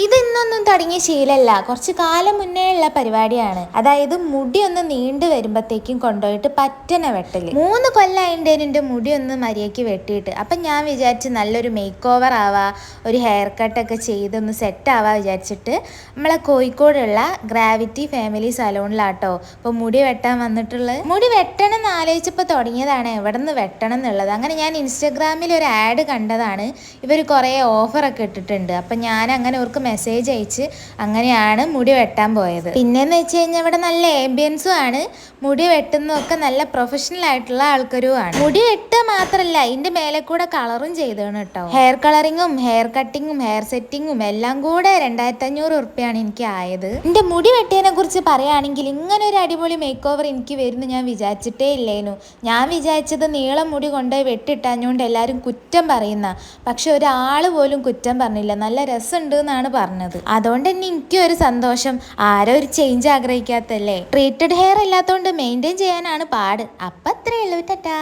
ഇത് ഇന്നൊന്നും തുടങ്ങിയ ശീലമല്ല, കുറച്ച് കാലം മുന്നേ ഉള്ള പരിപാടിയാണ്. അതായത് മുടി ഒന്ന് നീണ്ടു വരുമ്പോഴത്തേക്കും കൊണ്ടുപോയിട്ട് പറ്റന വെട്ടല്. 3 കൊല്ലമായിട്ട് എൻ്റെ മുടി ഒന്ന് മര്യാദയ്ക്ക് വെട്ടിയിട്ട്. അപ്പം ഞാൻ വിചാരിച്ച് നല്ലൊരു മേക്ക് ഓവർ ആവാ, ഒരു ഹെയർ കട്ടൊക്കെ ചെയ്തൊന്ന് സെറ്റ് ആവാ വിചാരിച്ചിട്ട് നമ്മളെ കോഴിക്കോടുള്ള ഗ്രാവിറ്റി ഫാമിലി സലൂണിലാട്ടോ ഇപ്പോൾ മുടി വെട്ടാൻ വന്നിട്ടുള്ളത്. മുടി വെട്ടണം എന്ന് ആലോചിച്ചപ്പോൾ തുടങ്ങിയതാണ് എവിടെ നിന്ന് വെട്ടണം എന്നുള്ളത്. അങ്ങനെ ഞാൻ ഇൻസ്റ്റഗ്രാമിൽ ഒരു ആഡ് കണ്ടതാണ്, ഇവർ കുറേ ഓഫറൊക്കെ ഇട്ടിട്ടുണ്ട്. അപ്പം ഞാൻ അങ്ങനെ അവർക്ക് മെസ്സേജ് അയച്ച് അങ്ങനെയാണ് മുടി വെട്ടാൻ പോയത്. പിന്നെയെന്ന് വെച്ച് കഴിഞ്ഞാൽ ഇവിടെ നല്ല ആംബിയൻസും ആണ്, മുടി വെട്ടുന്നതൊക്കെ നല്ല പ്രൊഫഷണൽ ആയിട്ടുള്ള ആൾക്കാരുമാണ്. മുടി വെട്ടുക മാത്രമല്ല ഇതിൻ്റെ മേലെ കൂടെ കളറും ചെയ്തതാണ് കേട്ടോ. ഹെയർ കളറിങ്ങും ഹെയർ കട്ടിങ്ങും ഹെയർ സെറ്റിങ്ങും എല്ലാം കൂടെ 2500 ഉറുപ്പ്യാണ് എനിക്ക് ആയത്. എൻ്റെ മുടി വെട്ടിയതിനെ കുറിച്ച് പറയുകയാണെങ്കിൽ ഇങ്ങനെ ഒരു അടിപൊളി മേക്ക് ഓവർ എനിക്ക് വരുന്നു ഞാൻ വിചാരിച്ചിട്ടേ ഇല്ലേനു. ഞാൻ വിചാരിച്ചത് നീളം മുടി കൊണ്ടുപോയി വെട്ടിട്ടാഞ്ഞുകൊണ്ട് എല്ലാവരും കുറ്റം പറയുന്ന, പക്ഷെ ഒരാൾ പോലും കുറ്റം പറഞ്ഞില്ല, നല്ല രസമുണ്ട് എന്നാണ് പറഞ്ഞത്. അതുകൊണ്ട് തന്നെ എനിക്കും ഒരു സന്തോഷം. ആരോ ഒരു ചേഞ്ച് ആഗ്രഹിക്കാത്തല്ലേ. ട്രീറ്റഡ് ഹെയർ ഇല്ലാത്തതുകൊണ്ട് മെയിൻറ്റെയിൻ ചെയ്യാനാണ് പാട്. അപ്പം അത്രയേ ഉള്ളൂ. ടാറ്റാ.